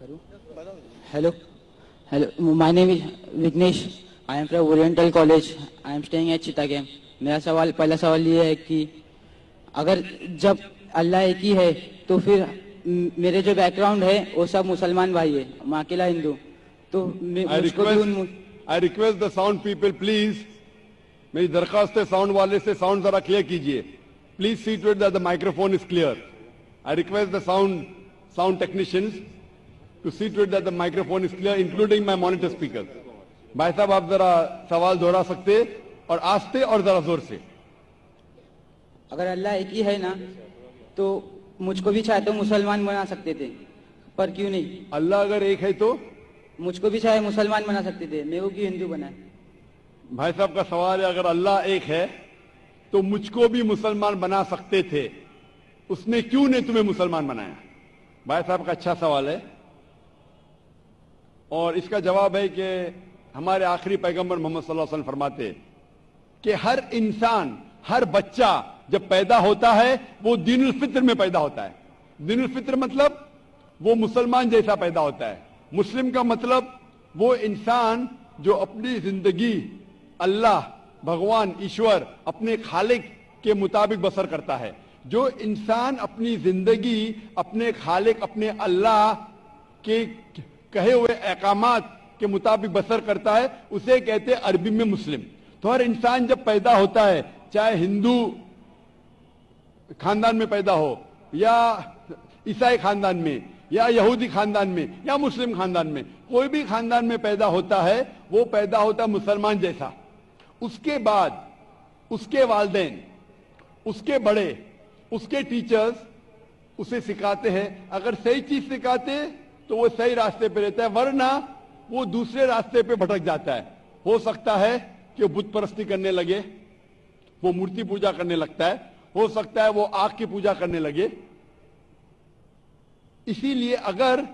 Hello. Hello. My name is Vignesh. I am from Oriental College. I am staying at Chittagam. मेरा पहला सवाल ये है कि अगर जब अल्लाह एक ही है तो फिर मेरे जो बैकग्राउंड है वो सब मुसलमान भाई है, मैं अकेला हिंदू, तो मुझको भी I request the sound people please, मेरी दरखास्त है साउंड वाले से साउंड जरा क्लियर कीजिए. Please see to it that the microphone is clear. I request the sound technicians to see to it that the microphone is clear, including my monitor speakers. भाई साहब आप जरा सवाल दोहरा सकते और आस्ते और जरा जोर से. अगर अल्लाह एक ही है ना तो मुझको भी चाहे तो मुसलमान बना सकते थे, पर क्यों नहीं? अल्लाह अगर एक है तो मुझको भी चाहे मुसलमान बना सकते थे, मेरे को क्यों हिंदू बनाए? भाई साहब का सवाल है अगर अल्लाह एक है तो मुझको भी मुसलमान बना सकते थे, उसने क्यों नहीं तुम्हें मुसलमान बनाया? भाई साहब का अच्छा सवाल है और इसका जवाब है कि हमारे आखिरी पैगंबर मोहम्मद सल्लल्लाहु अलैहि वसल्लम फरमाते कि हर इंसान, हर बच्चा जब पैदा होता है वो दीनुल फित्र में पैदा होता है. दीनुल फित्र मतलब वो मुसलमान जैसा पैदा होता है. मुस्लिम का मतलब वो इंसान जो अपनी जिंदगी अल्लाह, भगवान, ईश्वर, अपने खालिक के मुताबिक बसर करता है. जो इंसान अपनी जिंदगी अपने खालिक, अपने अल्लाह के कहे हुए अहकामात के मुताबिक बसर करता है उसे कहते हैं अरबी में मुस्लिम. तो हर इंसान जब पैदा होता है, चाहे हिंदू खानदान में पैदा हो या ईसाई खानदान में या यहूदी खानदान में या मुस्लिम खानदान में, कोई भी खानदान में पैदा होता है वो पैदा होता है मुसलमान जैसा. उसके बाद उसके वालिदैन, उसके बड़े, उसके टीचर्स उसे सिखाते हैं. अगर सही चीज सिखाते तो वो सही रास्ते पे रहता है, वरना वो दूसरे रास्ते पे भटक जाता है. हो सकता है कि वो बुत परस्ती करने लगे, वो मूर्ति पूजा करने लगता है, हो सकता है वो आग की पूजा करने लगे. इसीलिए अगर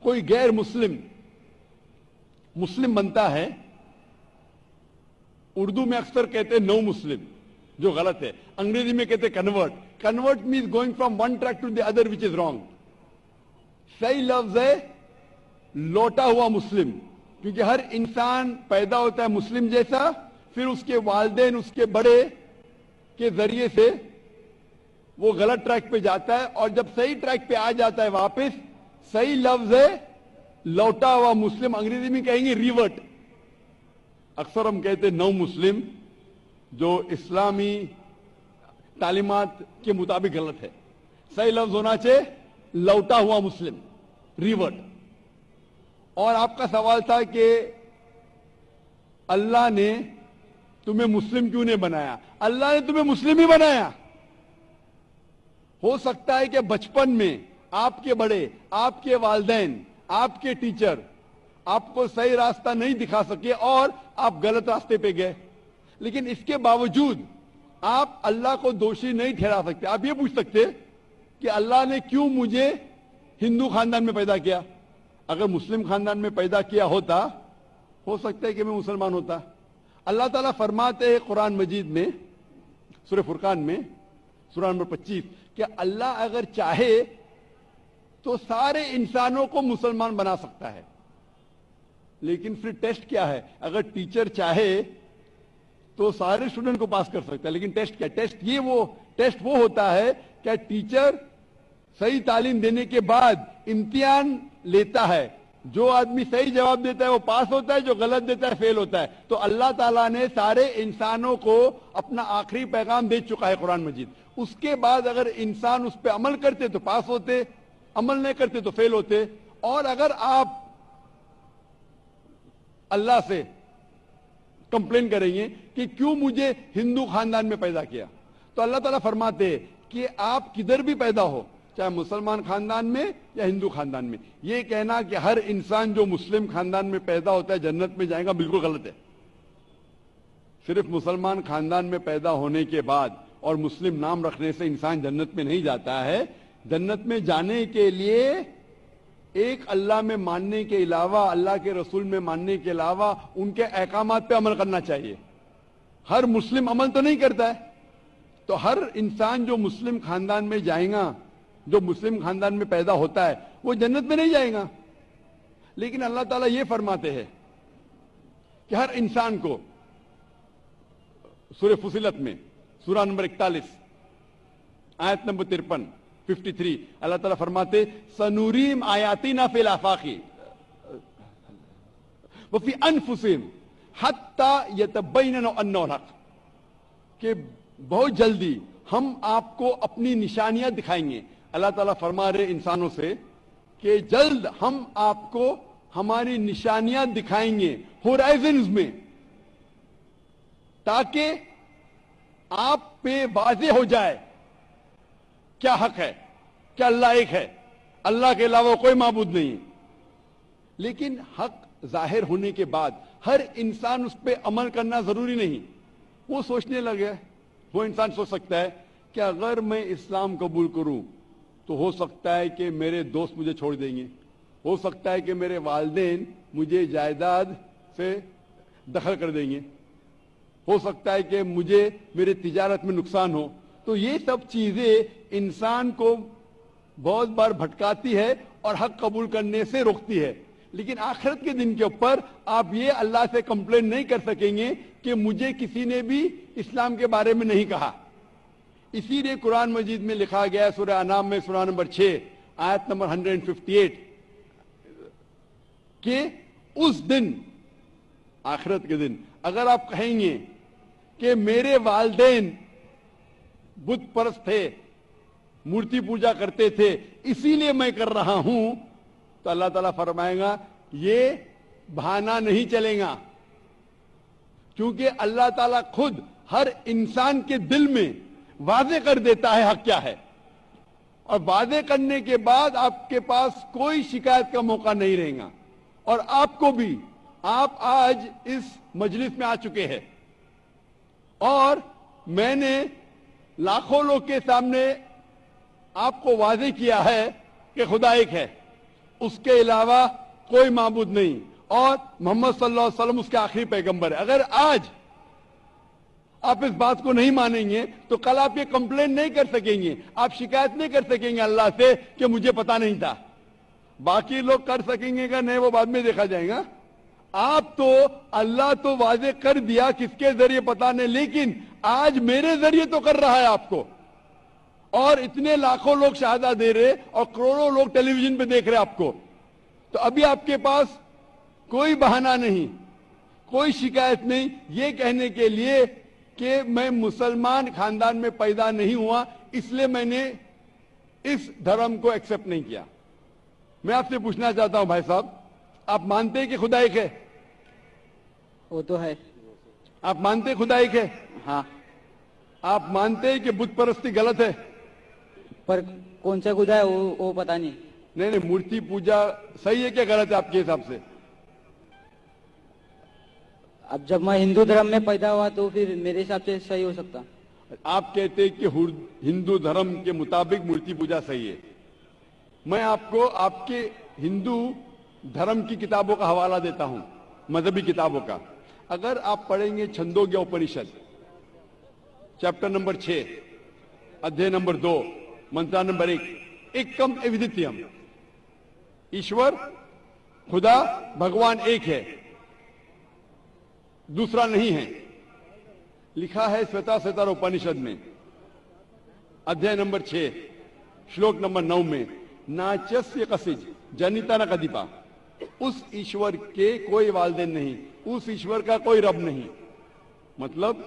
कोई गैर मुस्लिम मुस्लिम बनता है, उर्दू में अक्सर कहते हैं नो मुस्लिम, जो गलत है. अंग्रेजी में कहते हैं convert. Convert means going from one track to the other which is wrong. सही लफ्ज है लौटा हुआ मुस्लिम, क्योंकि हर इंसान पैदा होता है मुस्लिम जैसा, फिर उसके वालिदैन, उसके बड़े के जरिए से वो गलत ट्रैक पे जाता है और जब सही ट्रैक पे आ जाता है वापस, सही लफ्ज है लौटा हुआ मुस्लिम. अंग्रेजी में कहेंगे रिवर्ट. अक्सर हम कहते हैं नौ मुस्लिम, जो इस्लामी तालीमात के मुताबिक गलत है. सही लफ्ज होना चाहिए लौटा हुआ मुस्लिम, रिवर्ट. और आपका सवाल था कि अल्लाह ने तुम्हें मुस्लिम क्यों नहीं बनाया? अल्लाह ने तुम्हें मुस्लिम ही बनाया. हो सकता है कि बचपन में आपके बड़े, आपके वालिदैन, आपके टीचर आपको सही रास्ता नहीं दिखा सके और आप गलत रास्ते पे गए, लेकिन इसके बावजूद आप अल्लाह को दोषी नहीं ठहरा सकते. आप ये पूछ सकते कि अल्लाह ने क्यों मुझे हिंदू खानदान में पैदा किया? अगर मुस्लिम खानदान में पैदा किया होता, हो सकता है कि मैं मुसलमान होता. अल्लाह ताला फरमाते हैं कुरान मजीद में, सूरह फुरकान में, सूरह नंबर 25, कि अल्लाह अगर चाहे तो सारे इंसानों को मुसलमान बना सकता है. लेकिन फिर टेस्ट क्या है? अगर टीचर चाहे तो सारे स्टूडेंट को पास कर सकता है, लेकिन टेस्ट क्या? टेस्ट वो होता है क्या टीचर सही तालीम देने के बाद इम्तिहान लेता है. जो आदमी सही जवाब देता है वो पास होता है, जो गलत देता है फेल होता है. तो अल्लाह ताला ने सारे इंसानों को अपना आखिरी पैगाम दे चुका है कुरान मजीद. उसके बाद अगर इंसान उस पर अमल करते तो पास होते, अमल नहीं करते तो फेल होते. और अगर आप अल्लाह से कंप्लेन करेंगे कि क्यों मुझे हिंदू खानदान में पैदा किया, तो अल्लाह ताला फरमाते हैं कि आप किधर भी पैदा हो, चाहे मुसलमान खानदान में या हिंदू खानदान में, ये कहना कि हर इंसान जो मुस्लिम खानदान में पैदा होता है जन्नत में जाएगा, बिल्कुल गलत है. सिर्फ मुसलमान खानदान में पैदा होने के बाद और मुस्लिम नाम रखने से इंसान जन्नत में नहीं जाता है. जन्नत में जाने के लिए एक अल्लाह में मानने के अलावा, अल्लाह के रसूल में मानने के अलावा उनके अहकामात पे अमल करना चाहिए. हर मुस्लिम अमल तो नहीं करता है, तो हर इंसान जो मुस्लिम खानदान में जाएगा جو مسلم خاندان میں پیدا ہوتا ہے وہ جنت میں نہیں جائے گا. لیکن اللہ تعالیٰ یہ فرماتے ہیں کہ ہر انسان کو سورہ فصلت میں سورہ نمبر 41 آیت نمبر 53 اللہ تعالیٰ فرماتے سنوریم آیاتنا فی الآفاق وفی انفسہم حتی یتبین انہ الحق، کہ بہت جلدی ہم آپ کو اپنی نشانیاں دکھائیں گے. اللہ تعالیٰ فرما رہے انسانوں سے کہ جلد ہم آپ کو ہماری نشانیاں دکھائیں گے ہورائزنز میں، تاکہ آپ پہ واضح ہو جائے کیا حق ہے، کیا اللہ ایک ہے، اللہ کے علاوہ کوئی معبود نہیں. لیکن حق ظاہر ہونے کے بعد ہر انسان اس پہ عمل کرنا ضروری نہیں. وہ سوچنے لگے، وہ انسان سوچ سکتا ہے کہ اگر میں اسلام قبول کروں تو ہو سکتا ہے کہ میرے دوست مجھے چھوڑ دیں گے، ہو سکتا ہے کہ میرے والدین مجھے جائیداد سے دخل کر دیں گے، ہو سکتا ہے کہ مجھے میرے تجارت میں نقصان ہو. تو یہ سب چیزیں انسان کو بہت بار بھٹکاتی ہے اور حق قبول کرنے سے روکتی ہے. لیکن آخرت کے دن کے اوپر آپ یہ اللہ سے کمپلین نہیں کر سکیں گے کہ مجھے کسی نے بھی اسلام کے بارے میں نہیں کہا. اسی لیے قرآن مجید میں لکھا گیا ہے سورہ انعام میں سورہ نمبر 6 آیت نمبر 158 کہ اس دن، آخرت کے دن، اگر آپ کہیں گے کہ میرے والدین بت پرست تھے، مورتی پوجا کرتے تھے، اسی لیے میں کر رہا ہوں، تو اللہ تعالیٰ فرمائے گا یہ بہانہ نہیں چلے گا، کیونکہ اللہ تعالیٰ خود ہر انسان کے دل میں واضح کر دیتا ہے حق کیا ہے، اور واضح کرنے کے بعد آپ کے پاس کوئی شکایت کا موقع نہیں رہے گا. اور آپ کو بھی، آپ آج اس مجلس میں آ چکے ہیں اور میں نے لاکھوں لوگ کے سامنے آپ کو واضح کیا ہے کہ خدا ایک ہے، اس کے علاوہ کوئی معبود نہیں، اور محمد صلی اللہ علیہ وسلم اس کے آخری پیغمبر ہے. اگر آج آپ اس بات کو نہیں مانیں گے تو کل آپ یہ کمپلین نہیں کر سکیں گے، آپ شکایت نہیں کر سکیں گے اللہ سے کہ مجھے پتا نہیں تھا. باقی لوگ کر سکیں گے کہ نہیں، وہ بعد میں دیکھا جائے گا. آپ تو اللہ تو واضح کر دیا کس کے ذریعے پتا نہیں، لیکن آج میرے ذریعے تو کر رہا ہے آپ کو، اور اتنے لاکھوں لوگ شہادہ دے رہے اور کروڑوں لوگ ٹیلی ویژن پہ دیکھ رہے آپ کو. تو ابھی آپ کے پاس کوئی بہانہ نہیں، کوئی شکایت نہیں یہ کہنے کے لیے کہ میں مسلمان خاندان میں پیدا نہیں ہوا اس لیے میں نے اس دھرم کو ایکسپٹ نہیں کیا. میں آپ سے پوچھنا چاہتا ہوں بھائی صاحب، آپ مانتے ہیں کہ خدا ایک ہے؟ وہ تو ہے. آپ مانتے ہیں خدا ایک ہے؟ ہاں. آپ مانتے ہیں کہ بت پرستی غلط ہے؟ پر کون سا خدا ہے وہ پتا نہیں. نہیں، مورتی پوجا صحیح ہے کہ غلط ہے آپ کے حساب سے؟ اب جب میں ہندو دھرم میں پیدا ہوا تو پھر میرے حساب سے صحیح ہو سکتا. آپ کہتے ہیں کہ ہندو دھرم کے مطابق مورتی پوجا صحیح ہے. میں آپ کو آپ کے ہندو دھرم کی کتابوں کا حوالہ دیتا ہوں، مذہبی کتابوں کا. اگر آپ پڑھیں گے چھندوگیہ اپنشد چیپٹر نمبر 6 ادھیے نمبر 2 منترا نمبر 1، ایکم ایودتیم، ایشور خدا بھگوان ایک ہے، دوسرا نہیں ہے. لکھا ہے سویتا سوتر اپنشد میں ادھیے نمبر 6 شلوک نمبر 9 میں، ناچسیہ کسج جنیتا نہ کدیپا، اس ایشور کے کوئی والدین نہیں، اس ایشور کا کوئی رب نہیں. مطلب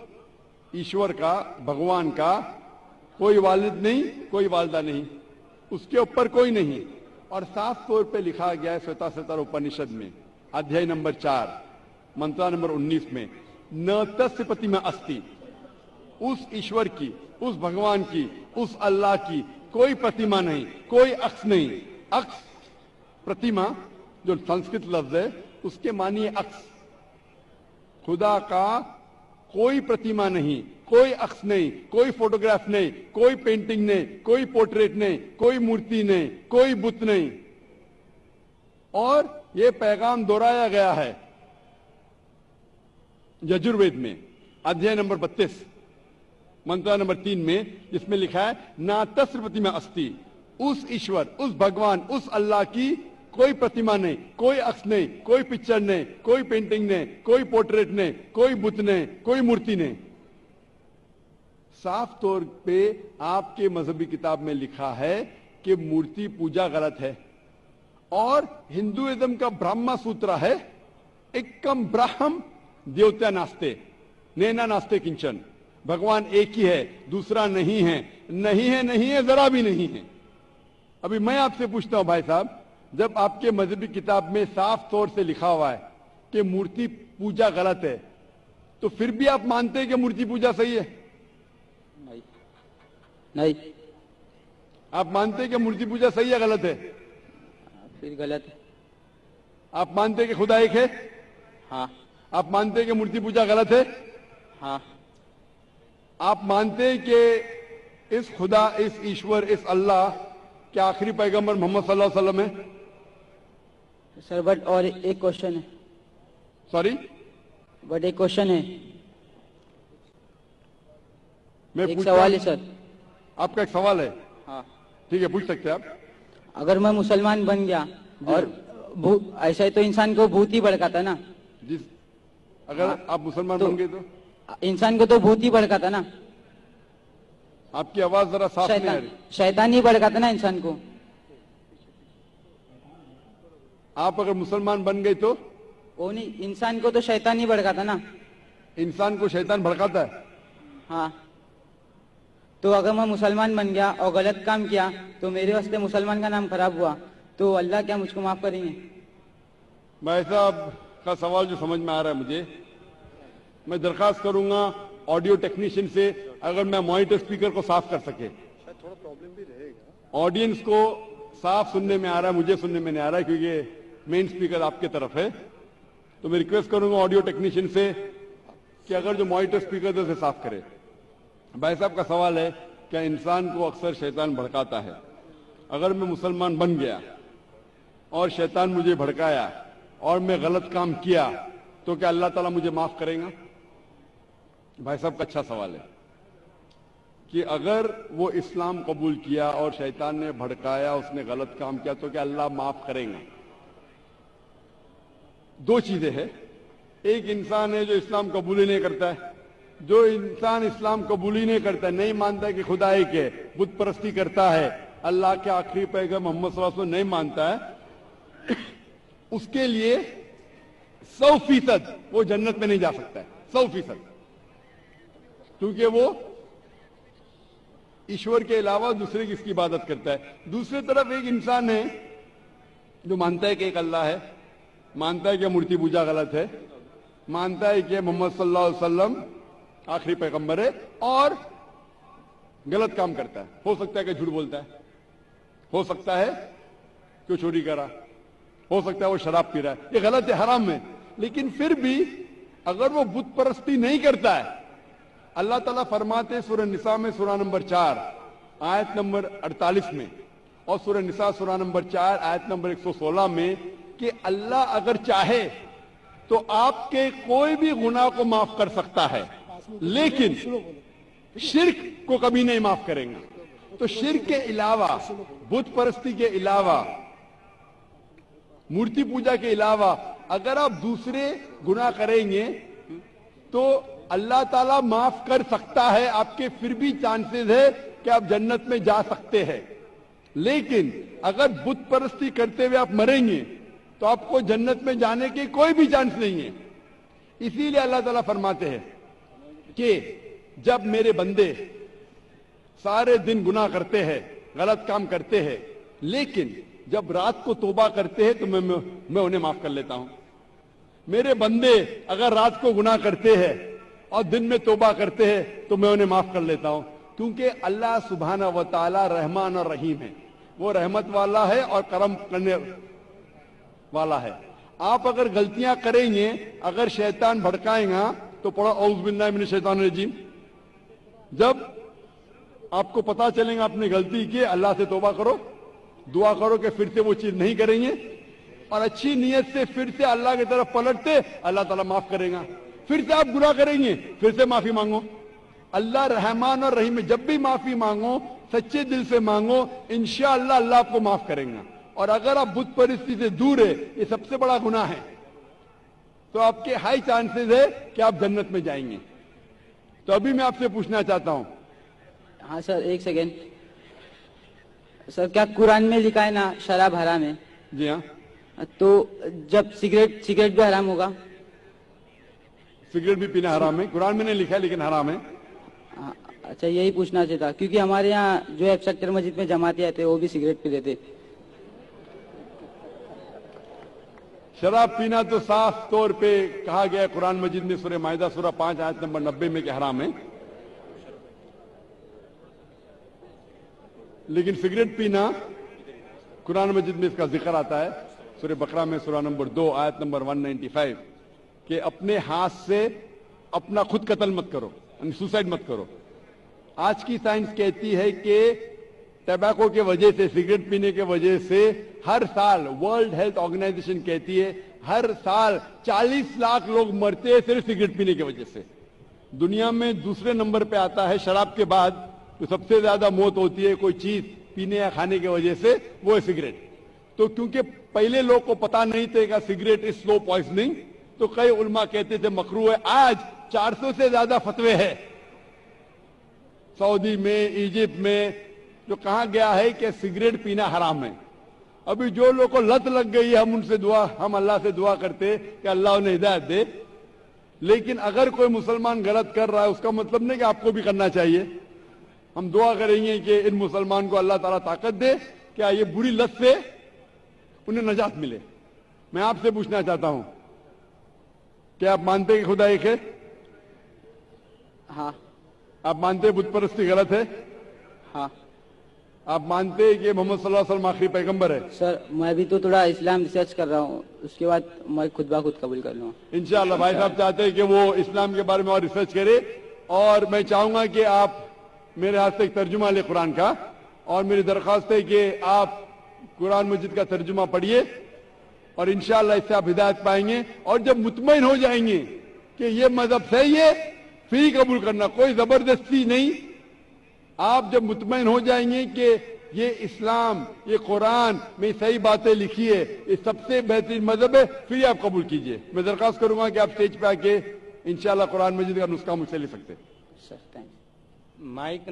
ایشور کا، بھگوان کا کوئی والد نہیں، کوئی والدہ نہیں، اس کے اوپر کوئی نہیں. اور صاف طور پہ لکھا گیا ہے سویتا سوتر اپنشد میں ادھیے نمبر 4 منترا نمبر 19 میں، نہ تسیہ پرتیما استی، اس ایشور کی، اس بھگوان کی، اس اللہ کی کوئی پرتیما نہیں، کوئی عکس نہیں. عکس، پرتیما جو سنسکرت لفظ ہے اس کے معنی ہے عکس. خدا کا کوئی پرتیما نہیں، کوئی عکس نہیں، کوئی فوٹوگراف نہیں، کوئی پینٹنگ نہیں، کوئی پورٹریٹ نہیں، کوئی مورتی نہیں، کوئی بت نہیں. اور یہ پیغام دہرایا گیا ہے یجروید میں ادھیے نمبر 32 منترا نمبر 3 میں، جس میں لکھا ہے نا تسیہ پرتیما استی، उस ईश्वर, उस भगवान, उस अल्लाह की कोई प्रतिमा नहीं, कोई अक्स नहीं, कोई पिक्चर नहीं, कोई पेंटिंग नहीं, कोई पोर्ट्रेट नहीं, कोई बुत नहीं, कोई मूर्ति नहीं। साफ तौर पे आपके मजहबी किताब में लिखा है कि मूर्ति पूजा गलत है। और हिंदुइज्म का ब्रह्मा सूत्र है, एकम ब्रह्म देवता नास्ते नैना नास्ते किंचन, भगवान एक ही है, दूसरा नहीं है, नहीं है, नहीं है, जरा भी नहीं है। अभी मैं आपसे पूछता हूं भाई साहब, जब आपके मजहबी किताब में साफ तौर से लिखा हुआ है कि मूर्ति पूजा गलत है, तो फिर भी आप मानते हैं कि मूर्ति पूजा सही है? नहीं। आप मानते हैं कि मूर्ति पूजा सही है गलत है? फिर गलत है। आप मानते हैं कि खुदा एक है? हाँ। आप मानते हैं कि मूर्ति पूजा गलत है? हाँ। आप मानते हैं कि इस खुदा, इस ईश्वर, इस अल्लाह के आखिरी पैगंबर मोहम्मद सल्लल्लाहु अलैहि वसल्लम है? सर बट और एक क्वेश्चन है। सॉरी, बट एक क्वेश्चन है, मैं एक पूछता सवाल है हूं। सर। आपका एक सवाल है? हाँ। ठीक है, पूछ सकते हैं आप। अगर मैं मुसलमान बन गया और ऐसा ही तो इंसान को भूत ही भड़काता ना। जिस अगर हाँ, आप मुसलमान तो बन गए तो इंसान को तो भूत ही भड़काता ना। आपकी आवाज जरा साफ नहीं आ रही। शैतान ही भड़काता ना इंसान को। आप अगर मुसलमान बन गए तो वो नहीं, इंसान को तो शैतान ही भड़काता ना। इंसान को शैतान भड़काता है। हाँ, तो अगर मैं मुसलमान बन गया और गलत काम किया तो मेरे वास्ते मुसलमान का नाम खराब हुआ, तो अल्लाह क्या मुझको माफ करेंगे? भाई साहब का सवाल जो समझ में आ रहा है मुझे, मैं दरखास्त करूंगा ऑडियो टेक्नीशियन से, अगर मैं मॉनिटर स्पीकर को साफ कर सके। थोड़ा प्रॉब्लम भी रहेगा, ऑडियंस को साफ सुनने में आ रहा है, मुझे सुनने में नहीं आ रहा है क्योंकि मेन स्पीकर आपके तरफ है। तो मैं रिक्वेस्ट करूंगा ऑडियो टेक्नीशियन से कि अगर जो मॉनिटर स्पीकर उसे साफ करे। भाई साहब का सवाल है, क्या इंसान को अक्सर शैतान भड़काता है? अगर मैं मुसलमान बन गया और शैतान मुझे भड़काया और मैं गलत काम किया, तो क्या अल्लाह ताला मुझे माफ करेगा? भाई साहब का अच्छा सवाल है कि अगर वो इस्लाम कबूल किया और शैतान ने भड़काया, उसने गलत काम किया, तो क्या अल्लाह माफ करेगा? दो चीजें हैं। एक इंसान है जो इस्लाम कबूल ही नहीं करता है। जो इंसान इस्लाम कबूल ही नहीं करता है, नहीं मानता है कि खुदा एक है, बुत परस्ती करता है, अल्लाह के आखिरी पैगंबर मोहम्मद सल्लल्लाहु अलैहि वसल्लम नहीं मानता है, उसके लिए 100% वो जन्नत में नहीं जा सकता है। 100%, क्योंकि वो ईश्वर के अलावा दूसरे किसकी इबादत करता है। दूसरी तरफ एक इंसान है जो मानता है कि एक अल्लाह है, मानता है कि मूर्ति पूजा गलत है, मानता है कि मोहम्मद सल्लल्लाहु अलैहि वसल्लम आखिरी पैगंबर है, और गलत काम करता है। हो सकता है कि झूठ बोलता है, हो सकता है कि वो चोरी करा, हो सकता है वो शराब पी रहा है, ये गलत है, हराम है। लेकिन फिर भी अगर वो बुत परस्ती नहीं करता है, अल्लाह ताला फरमाते सूरह निसा में सूरह नंबर 4 आयत नंबर 48 में, और सूरह निसा सूरह नंबर 4 आयत नंबर 116 में कि अल्लाह अगर चाहे तो आपके कोई भी गुनाह को माफ कर सकता है, लेकिन शिर्क को कभी नहीं माफ करेंगे। तो शिर्क के अलावा, बुत परस्ती के अलावा, मूर्ति पूजा के अलावा अगर आप दूसरे गुनाह करेंगे तो अल्लाह ताला माफ कर सकता है। आपके फिर भी चांसेस है कि आप जन्नत में जा सकते हैं। लेकिन अगर बुत परस्ती करते हुए आप मरेंगे तो आपको जन्नत में जाने के कोई भी चांस नहीं है। इसीलिए अल्लाह ताला फरमाते हैं कि जब मेरे बंदे सारे दिन गुनाह करते हैं, गलत काम करते हैं, लेकिन जब रात को तौबा करते हैं तो मैं उन्हें माफ कर लेता हूं। मेरे बंदे अगर रात को गुनाह करते हैं और दिन में तौबा करते हैं तो मैं उन्हें माफ कर लेता हूं, क्योंकि अल्लाह सुब्हाना व तआला रहमान और रहीम है। वो रहमत वाला है और करम करने वाला है। आप अगर गलतियां करेंगे, अगर शैतान भड़काएगा तो पढ़ो औज़ बिल्लाहि मिनश शैतानिर रजीम। जब आपको पता चलेगा आपने गलती की, अल्लाह से तौबा करो, दुआ करो कि फिर से वो चीज नहीं करेंगे, और अच्छी नीयत से फिर से अल्लाह की तरफ पलटते, अल्लाह ताला माफ करेगा। फिर से आप गुनाह करेंगे, फिर से माफी मांगो। अल्लाह रहमान और रहीम है, जब भी माफी मांगो سچے دل سے مانگو, انشاءاللہ اللہ آپ کو معاف کریں گا. اور اگر آپ بت پرستی سے دور ہے, یہ سب سے بڑا گناہ ہے, تو آپ کے ہائی چانسز ہے کہ آپ جنت میں جائیں گے. تو ابھی میں آپ سے پوچھنا چاہتا ہوں. ہاں سر, ایک سیکنڈ سر, کیا قرآن میں لکھا ہے نا شراب حرام ہے؟ جی ہاں, تو جب سگریٹ بھی حرام ہوگا؟ سگریٹ بھی پینا حرام ہے, قرآن میں نہیں لکھا ہے لیکن حرام ہے. اچھا, یہی پوچھنا چاہتا, کیونکہ ہمارے یہاں جو ہے سیکٹر مسجد میں جماعتی آتے وہ بھی سگریٹ پی لیتے. شراب پینا تو صاف طور پہ کہا گیا ہے قرآن مجید میں, سورہ مائدہ سورہ 5 آیت نمبر 90 میں کہ حرام ہے. لیکن سگریٹ پینا قرآن مجید میں اس کا ذکر آتا ہے, سورہ بقرہ میں سورہ نمبر 2 آیت نمبر 195, کہ اپنے ہاتھ سے اپنا خود قتل مت کرو, یعنی سوسائڈ مت کرو. آج کی سائنس کہتی ہے کہ ٹبیکو کے وجہ سے, سگریٹ پینے کے وجہ سے ہر سال ورلڈ ہیلتھ آرگنائزیشن کہتی ہے ہر سال 40 لاکھ لوگ مرتے ہیں صرف سگریٹ پینے کی وجہ سے. دنیا میں دوسرے نمبر پہ آتا ہے شراب کے بعد, جو سب سے زیادہ موت ہوتی ہے کوئی چیز پینے یا کھانے کی وجہ سے, وہ ہے سگریٹ. تو کیونکہ پہلے لوگ کو پتا نہیں تھے کہ سگریٹ از سلو پوائزننگ, تو کئی علماء کہتے تھے مکروہ ہے. آج 400 سے زیادہ فتوے ہیں سعودی میں, ایجپٹ میں, جو کہا گیا ہے کہ سگریٹ پینا حرام ہے. ابھی جو لوگ کو لت لگ گئی ہے, ہم اللہ سے دعا کرتے کہ اللہ انہیں ہدایت دے. لیکن اگر کوئی مسلمان غلط کر رہا ہے, اس کا مطلب نہیں کہ آپ کو بھی کرنا چاہیے. ہم دعا کریں گے کہ ان مسلمان کو اللہ تعالیٰ طاقت دے, کیا یہ بری لت سے انہیں نجات ملے. میں آپ سے پوچھنا چاہتا ہوں, کیا آپ مانتے کہ خدا ایک ہے؟ ہاں. آپ مانتے بت پرستی غلط ہے؟ ہاں. آپ مانتے کہ محمد صلی اللہ علیہ وسلم آخری پیغمبر ہے؟ سر, میں بھی تو تھوڑا اسلام ریسرچ کر رہا ہوں, اس کے بعد میں خود بخود قبول کر لوں گا انشاءاللہ. بھائی صاحب چاہتے ہیں کہ وہ اسلام کے بارے میں اور ریسرچ کرے, اور میں چاہوں گا کہ آپ میرے ہاتھ سے ایک ترجمہ لیں قرآن کا, اور میری درخواست ہے کہ آپ قرآن مجید کا ترجمہ پڑھیے, اور انشاءاللہ اس سے آپ ہدایت پائیں گے. اور جب مطمئن ہو جائیں گے کہ یہ مذہب صحیح ہے, پھر قبول کرنا, کوئی زبردستی نہیں. آپ جب مطمئن ہو جائیں گے کہ یہ اسلام, یہ قرآن میں صحیح باتیں لکھی ہے, یہ سب سے بہترین مذہب ہے, پھر آپ قبول کیجئے. میں درخواست کروں گا کہ آپ اسٹیج پہ آ کے انشاءاللہ قرآن مجید کا نسخہ مجھ سے لے سکتے. سر, تھینک یو. مائک